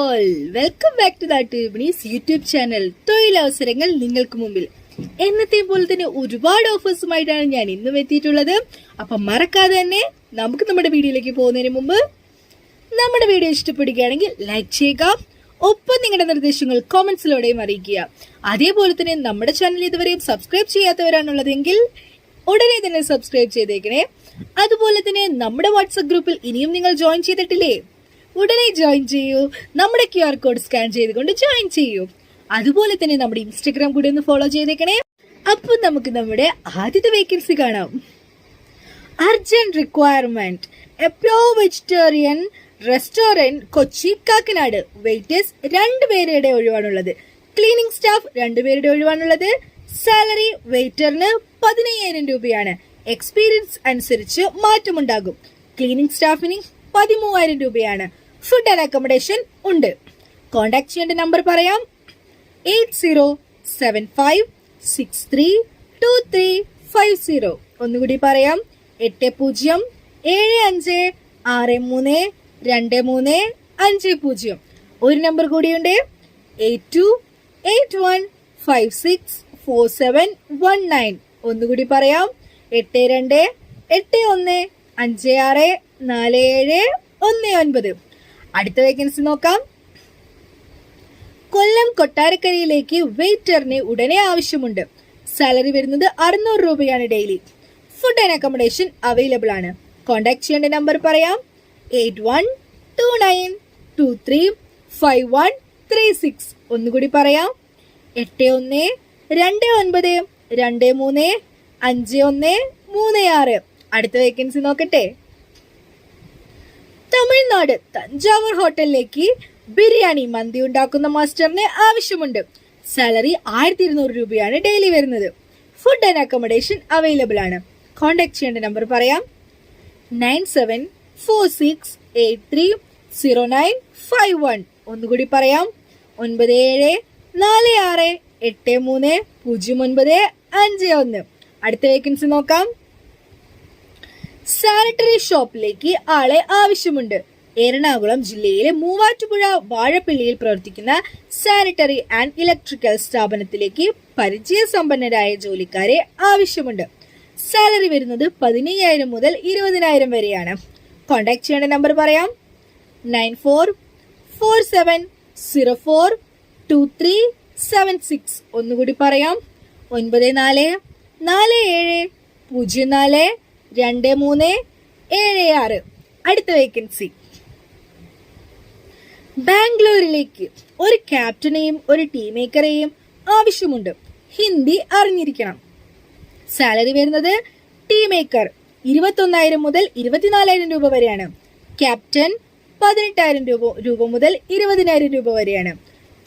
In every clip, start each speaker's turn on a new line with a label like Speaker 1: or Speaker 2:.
Speaker 1: All welcome back to that YouTube channel. തൊഴിലവസരങ്ങൾ നിങ്ങൾക്ക് മുമ്പിൽ. എന്നത്തെ പോലെ തന്നെ ഒരുപാട് ഓഫേഴ്സുമായിട്ടാണ് ഞാൻ ഇന്നും എത്തിയിട്ടുള്ളത്. അപ്പൊ മറക്കാതെ തന്നെ നമുക്ക് നമ്മുടെ വീഡിയോയിലേക്ക് പോകുന്നതിന് മുമ്പ് നമ്മുടെ വീഡിയോ ഇഷ്ടപ്പെടുകയാണെങ്കിൽ ലൈക്ക് ചെയ്യുക, ഒപ്പം നിങ്ങളുടെ നിർദ്ദേശങ്ങൾ കോമന്റ്സിലൂടെയും അറിയിക്കുക. അതേപോലെ തന്നെ നമ്മുടെ ചാനൽ ഇതുവരെയും സബ്സ്ക്രൈബ് ചെയ്യാത്തവരാണുള്ളതെങ്കിൽ ഉടനെ തന്നെ സബ്സ്ക്രൈബ് ചെയ്തേക്കണേ. അതുപോലെ തന്നെ നമ്മുടെ വാട്സ്ആപ്പ് ഗ്രൂപ്പിൽ ഇനിയും നിങ്ങൾ ജോയിൻ ചെയ്തിട്ടില്ലേ, ഉടനെ ജോയിൻ ചെയ്യൂ. നമ്മുടെ QR കോഡ് സ്കാൻ ചെയ്തുകൊണ്ട് ജോയിൻ ചെയ്യൂ. അതുപോലെ തന്നെ നമ്മുടെ ഇൻസ്റ്റഗ്രാം കൂടി ഒന്ന് ഫോളോ ചെയ്തേക്കണേ. അപ്പൊ നമുക്ക് നമ്മുടെ ആദ്യത്തെ വേക്കൻസി കാണാം. Urgent requirement A pure vegetarian restaurant Kochi Kakkanad. Waiters 2 പേരുടെ ഒഴിവാണുള്ളത്. ക്ലീനിങ് സ്റ്റാഫ് 2 പേരുടെ ഒഴിവാണുള്ളത്. സാലറി വെയിറ്ററിന് 15,000 രൂപയാണ്. എക്സ്പീരിയൻസ് അനുസരിച്ച് മാറ്റമുണ്ടാകും. ക്ലീനിങ് സ്റ്റാഫിന് 13,000 രൂപയാണ്. ഫുഡ് ആൻഡ് അക്കോമഡേഷൻ ഉണ്ട്. കോൺടാക്ട് ചെയ്യേണ്ട നമ്പർ പറയാം: 8075632350. ഒന്നുകൂടി പറയാം: 8075632350. ഒരു നമ്പർ കൂടിയുണ്ട്: 8281564719. ഒന്നുകൂടി പറയാം: 8281564719. അടുത്ത വേക്കൻസി നോക്കാം. കൊല്ലം കൊട്ടാരക്കരയിലേക്ക് വെയിറ്ററിന് ഉടനെ ആവശ്യമുണ്ട്. സാലറി വരുന്നത് 600 രൂപയാണ് daily. Food and accommodation available ആണ്. കോൺടാക്ട് ചെയ്യേണ്ട നമ്പർ പറയാം: 8129235136. ഒന്നുകൂടി പറയാം: 8129235136. അടുത്ത വേക്കൻസി നോക്കട്ടെ. തമിഴ്നാട് തഞ്ചാവൂർ ഹോട്ടലിലേക്ക് ബിരിയാണി മന്തി ഉണ്ടാക്കുന്ന മാസ്റ്ററിന് ആവശ്യമുണ്ട്. സാലറി 1200 രൂപയാണ് ഡെയിലി വരുന്നത്. ഫുഡ് ആൻഡ് അക്കോമഡേഷൻ അവൈലബിൾ ആണ്. കോൺടാക്ട് ചെയ്യേണ്ട നമ്പർ പറയാം: 9746830951. ഒന്നുകൂടി പറയാം: 9746830951. അടുത്ത വേക്കൻസി നോക്കാം. സാനിറ്ററി ഷോപ്പിലേക്ക് ആളെ ആവശ്യമുണ്ട്. എറണാകുളം ജില്ലയിലെ മൂവാറ്റുപുഴ വാഴപ്പിള്ളിയിൽ പ്രവർത്തിക്കുന്ന സാനിറ്ററി ആൻഡ് ഇലക്ട്രിക്കൽ സ്ഥാപനത്തിലേക്ക് പരിചയസമ്പന്നരായ ജോലിക്കാരെ ആവശ്യമുണ്ട്. സാലറി വരുന്നത് 15,000 മുതൽ 20,000 വരെയാണ്. കോൺടാക്ട് ചെയ്യേണ്ട നമ്പർ പറയാം: 9447042376. ഒന്നുകൂടി പറയാം: 9447042376. അടുത്ത വേക്കൻസി. ബാംഗ്ലൂരിലേക്ക് ഒരു ക്യാപ്റ്റനെയും ഒരു ടീം മേക്കറെയും ആവശ്യമുണ്ട്. ഹിന്ദി അറിഞ്ഞിരിക്കണം. സാലറി വരുന്നത് ടീം മേക്കർ 21,000 മുതൽ 24,000 രൂപ വരെയാണ്. ക്യാപ്റ്റൻ 18,000 രൂപ മുതൽ 20,000 രൂപ വരെയാണ്.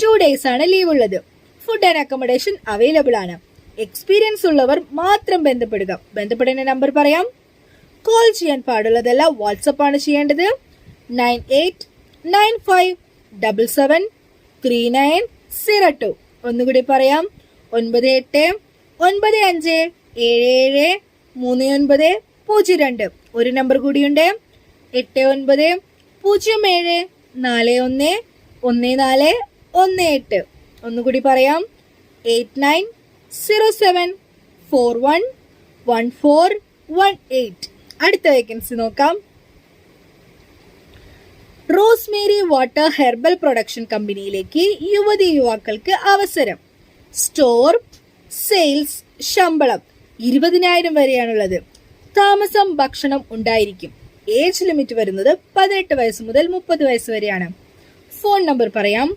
Speaker 1: 2 ഡേയ്സ് ആണ് ലീവ് ഉള്ളത്. ഫുഡ് ആൻഡ് അക്കോമഡേഷൻ അവൈലബിൾ ആണ്. എക്സ്പീരിയൻസ് ഉള്ളവർ മാത്രം ബന്ധപ്പെടുക. ബന്ധപ്പെടേണ്ട നമ്പർ പറയാം. കോൾ ചെയ്യാൻ പാടുള്ളതല്ല, വാട്സപ്പ് ആണ് ചെയ്യേണ്ടത്. 9895773902. ഒന്നുകൂടി പറയാം: 9895773902. ഒരു നമ്പർ കൂടിയുണ്ട്: 8907411418. ഒന്നുകൂടി പറയാം: 8907411418. അടുത്ത വേക്കൻസി നോക്കാം. റോസ്മേരി വാട്ടർ ഹെർബൽ പ്രൊഡക്ഷൻ കമ്പനിയിലേക്ക് യുവക്കൾക്ക് അവസരം. സ്റ്റോർ സെയിൽസ് ശമ്പളം 20,000 വരെയാണുള്ളത്. താമസം ഭക്ഷണം ഉണ്ടായിരിക്കും. ഏജ് ലിമിറ്റ് വരുന്നത് 18 വയസ്സ് മുതൽ 30 വയസ്സ് വരെയാണ്. ഫോൺ നമ്പർ പറയാം: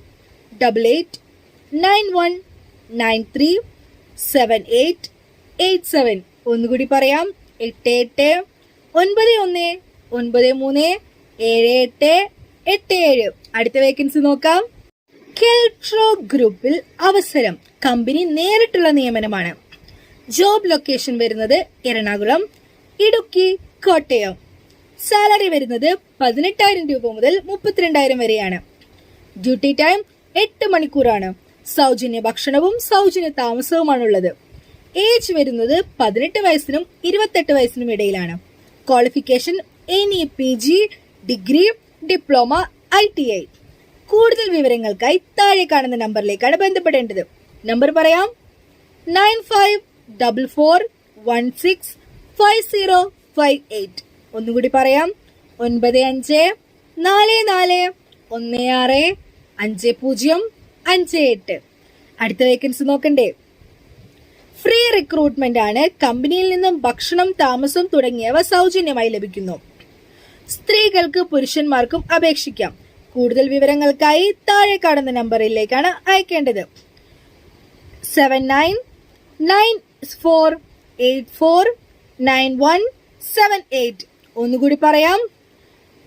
Speaker 1: 8891937887. ഒന്നുകൂടി പറയാം: 8891937887. അടുത്ത വേക്കൻസി നോക്കാം. കെൽട്രോ ഗ്രൂപ്പിൽ അവസരം. കമ്പനി നേരിട്ടുള്ള നിയമനമാണ്. ജോബ് ലൊക്കേഷൻ വരുന്നത് എറണാകുളം, ഇടുക്കി, കോട്ടയം. സാലറി വരുന്നത് 18,000 രൂപ മുതൽ 32,000 വരെയാണ്. ഡ്യൂട്ടി ടൈം 8 മണിക്കൂറാണ്. സൗജന്യ ഭക്ഷണവും സൗജന്യ താമസവുമാണുള്ളത്. ഏജ് വരുന്നത് 18 വയസ്സിനും 28 വയസ്സിനും ഇടയിലാണ്. Qualification NE PG, degree, diploma, ITI. കൂടുതൽ വിവരങ്ങൾക്കായി താഴെ കാണുന്ന നമ്പറിലേക്കാണ് ബന്ധപ്പെടേണ്ടത്. നമ്പർ പറയാം: 9544165058. ഒന്നുകൂടി പറയാം: 9544165058. അടുത്ത വേക്കൻസി നോക്കണ്ടേ? ഫ്രീ റിക്രൂട്ട്മെന്റ് ആണ്. കമ്പനിയിൽ നിന്നും ഭക്ഷണം, താമസം തുടങ്ങിയവ സൗജന്യമായി ലഭിക്കുന്നു. സ്ത്രീകൾക്ക് പുരുഷന്മാർക്കും അപേക്ഷിക്കാം. കൂടുതൽ വിവരങ്ങൾക്കായി താഴെ കാണുന്ന നമ്പറിലേക്കാണ് അയക്കേണ്ടത്. 7994849178. ഒന്നുകൂടി പറയാം: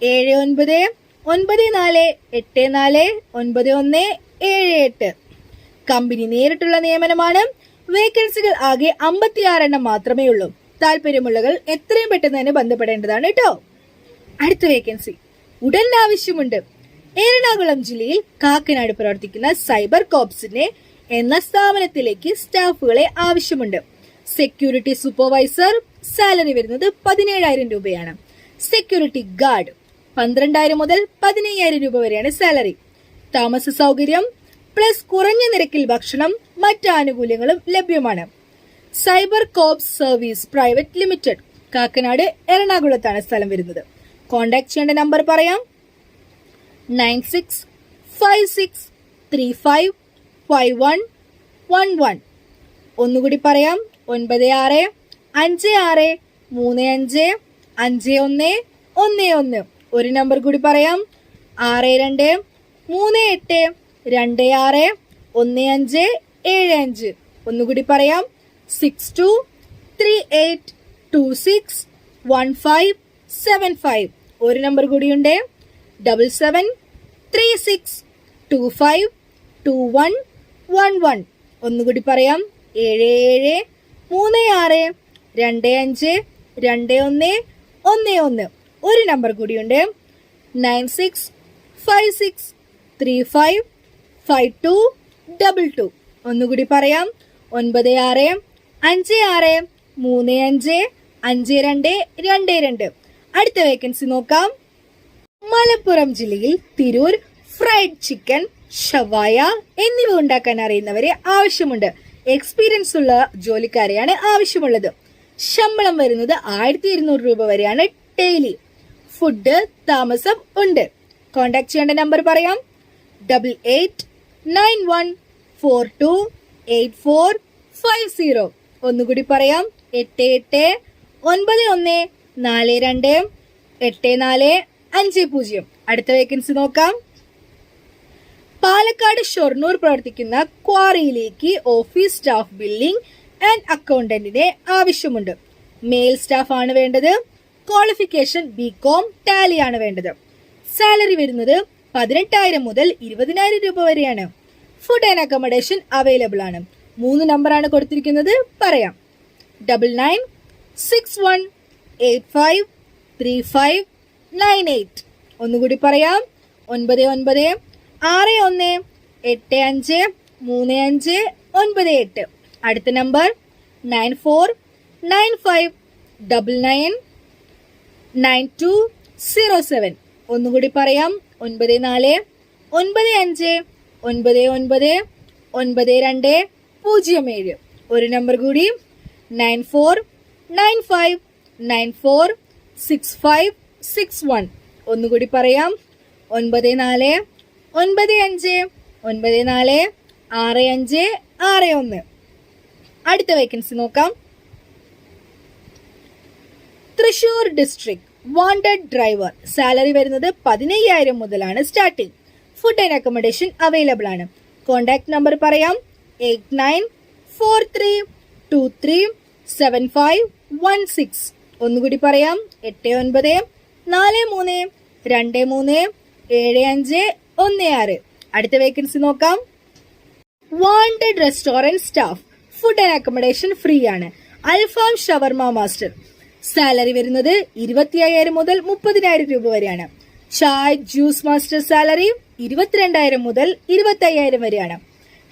Speaker 1: 7994849178. കമ്പനി നേരിട്ടുള്ള നിയമനമാണ്. വേക്കൻസികൾ ആകെ 56 എണ്ണം മാത്രമേ ഉള്ളൂ. താല്പര്യമുള്ളവർ എത്രയും പെട്ടെന്ന് തന്നെ ബന്ധപ്പെടേണ്ടതാണ് കേട്ടോ. അടുത്ത വേക്കൻസി ഉടൻ ആവശ്യമുണ്ട്. എറണാകുളം ജില്ലയിൽ കാക്കനാട് പ്രവർത്തിക്കുന്ന സൈബർ കോപ്സിനെ എന്ന സ്ഥാപനത്തിലേക്ക് സ്റ്റാഫുകളെ ആവശ്യമുണ്ട്. സെക്യൂരിറ്റി സൂപ്പർവൈസർ സാലറി വരുന്നത് 17,000 രൂപയാണ്. സെക്യൂരിറ്റി ഗാർഡ് 12,000 മുതൽ 15,000 രൂപ വരെയാണ് സാലറി. താമസ സൗകര്യം പ്ലസ് കുറഞ്ഞ നിരക്കിൽ ഭക്ഷണം, മറ്റ് ആനുകൂല്യങ്ങളും ലഭ്യമാണ്. Cyber corps service private limited, Kakkanad, എറണാകുളത്താണ് സ്ഥലം വരുന്നത്. കോൺടാക്ട് ചെയ്യേണ്ട നമ്പർ പറയാം: 9656355111. ഒന്നുകൂടി പറയാം: 9656355111. ഒരു നമ്പർ കൂടി പറയാം: 6238261575. ഒന്നുകൂടി പറയാം: 6238261575. ഒരു നമ്പർ കൂടിയുണ്ട്: 7736252111. ഒന്നുകൂടി പറയാം: 7736252111. ഒരു നമ്പർ കൂടിയുണ്ട്: 9656355222. ഒന്നുകൂടി പറയാം: 9656355222. അടുത്ത വേക്കൻസി നോക്കാം. മലപ്പുറം ജില്ലയിൽ തിരൂർ ഫ്രൈഡ് ചിക്കൻ, ഷവായ എന്നിവ ഉണ്ടാക്കാൻ അറിയുന്നവരെ ആവശ്യമുണ്ട്. എക്സ്പീരിയൻസ് ഉള്ള ജോലിക്കാരെയാണ് ആവശ്യമുള്ളത്. ശമ്പളം വരുന്നത് 1200 രൂപ വരെയാണ് ഡെയിലി. ഫുഡ്, താമസം ഉണ്ട്. കോൺടാക്ട് ചെയ്യേണ്ട നമ്പർ പറയാം: 8891428450. ഒന്നുകൂടി പറയാം: 8891428450. അടുത്ത വേക്കൻസി നോക്കാം. പാലക്കാട് ഷൊർണൂർ പ്രവർത്തിക്കുന്ന ക്വാറിയിലേക്ക് ഓഫീസ് സ്റ്റാഫ്, ബില്ലിംഗ് ആൻഡ് അക്കൗണ്ടന്റിനെ ആവശ്യമുണ്ട്. മെയിൽ സ്റ്റാഫ് ആണ് വേണ്ടത്. ക്വാളിഫിക്കേഷൻ ബികോം, ടാലി ആണ് വേണ്ടത്. സാലറി വരുന്നത് 18,000 മുതൽ 20,000 രൂപ വരെയാണ്. ഫുഡ് ആൻഡ് അക്കോമഡേഷൻ അവൈലബിൾ ആണ്. 3 നമ്പറാണ് കൊടുത്തിരിക്കുന്നത്, പറയാം: 9961853598. ഒന്നുകൂടി പറയാം: 9961853598. അടുത്ത നമ്പർ 9495999207. ഒന്നുകൂടി പറയാം: 9495999207. ഒരു നമ്പർ കൂടി: 9495946561. ഒന്നുകൂടി പറയാം: 9495946561. അടുത്ത വേക്കൻസി നോക്കാം. Thrissur district wanted driver. Salary വരുന്നത് 15,000 മുതലാണ് starting. Food and accommodation available ആണ്. കോൺടാക്ട് നമ്പർ പറയാം: 8943237516. ഒന്നുകൂടി പറയാം: 8943237516. അടുത്ത വേക്കൻസി നോക്കാം. Wanted restaurant staff. Food and accommodation free ആണ്. അൽഫാം ഷവർമ മാസ്റ്റർ. സാലറി വരുന്നത് 25,000 മുതൽ 30,000 രൂപ വരെയാണ്. ചായ് ജ്യൂസ് മാസ്റ്റർ സാലറി 22,000 മുതൽ 25,000 വരെയാണ്.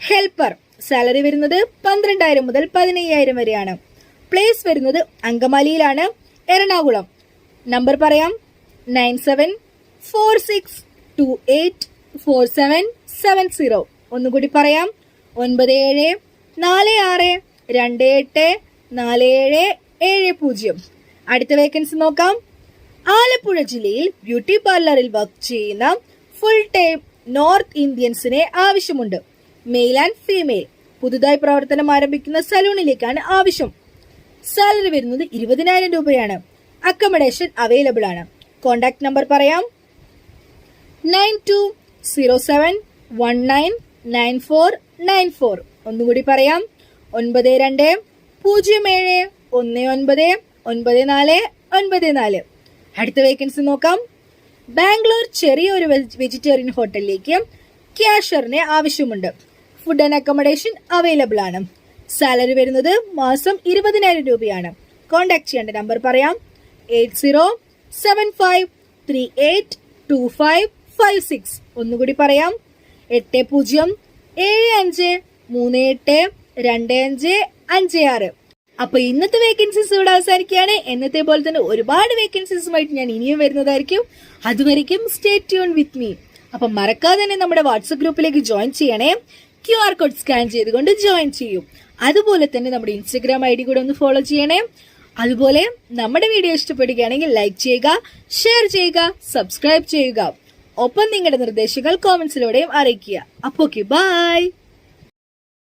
Speaker 1: ഹെൽപ്പർ സാലറി വരുന്നത് 12,000 മുതൽ 15,000 വരെയാണ്. പ്ലേസ് വരുന്നത് അങ്കമാലിയിലാണ്, എറണാകുളം. നമ്പർ പറയാം: 974628 9770. ഒന്നുകൂടി പറയാം, 9746284770. അടുത്ത വേക്കൻസി നോക്കാം. ആലപ്പുഴ ജില്ലയിൽ ബ്യൂട്ടി പാർലറിൽ വർക്ക് ചെയ്യുന്ന ഫുൾ ടൈം നോർത്ത് ഇന്ത്യൻസിനെ ആവശ്യമുണ്ട്. Male and female. പുതുതായി പ്രവർത്തനം ആരംഭിക്കുന്ന സലൂണിലേക്കാണ് ആവശ്യം. സാലറി വരുന്നത് 20,000 രൂപയാണ്. അക്കോമഡേഷൻ അവൈലബിൾ ആണ്. കോൺടാക്ട് നമ്പർ പറയാം, 9207199494. ഒന്നുകൂടി പറയാം, 9207199494. അടുത്ത വേക്കൻസി നോക്കാം. ബാംഗ്ലൂർ ചെറിയൊരു വെജിറ്റേറിയൻ ഹോട്ടലിലേക്ക് ക്യാഷ്യറിനെ ആവശ്യമുണ്ട്. ഫുഡ് ആൻഡ് അക്കോമഡേഷൻ അവൈലബിൾ ആണ്. സാലറി വരുന്നത് മാസം 20,000 രൂപയാണ്. കോൺടാക്ട് ചെയ്യേണ്ട നമ്പർ പറയാം, 8075382556. ഒന്നുകൂടി പറയാം, 8075382556. അപ്പൊ ഇന്നത്തെ വേക്കൻസീസ് ഇവിടെ അവസാനിക്കുകയാണ്. എന്നത്തെ പോലെ തന്നെ ഒരുപാട് വേക്കൻസീസുമായിട്ട് ഞാൻ ഇനിയും വരുന്നതായിരിക്കും. അതുവരെയ്ക്കും സ്റ്റേ ട്യൂൺ വിത്ത് മീ. അപ്പൊ മറക്കാതെ തന്നെ നമ്മുടെ വാട്സ്ആപ്പ് ഗ്രൂപ്പിലേക്ക് ജോയിൻ ചെയ്യണേ. QR കോഡ് സ്കാൻ ചെയ്തുകൊണ്ട് ജോയിൻ ചെയ്യും. അതുപോലെ തന്നെ നമ്മുടെ ഇൻസ്റ്റഗ്രാം ID കൂടെ ഒന്ന് ഫോളോ ചെയ്യണേ. അതുപോലെ നമ്മുടെ വീഡിയോ ഇഷ്ടപ്പെടുകയാണെങ്കിൽ ലൈക്ക് ചെയ്യുക, ഷെയർ ചെയ്യുക, സബ്സ്ക്രൈബ് ചെയ്യുക. ഒപ്പം നിങ്ങളുടെ നിർദ്ദേശങ്ങൾ കോമന്റ്സിലൂടെയും അറിയിക്കുക. അപ്പൊ ഓക്കെ, ബൈ.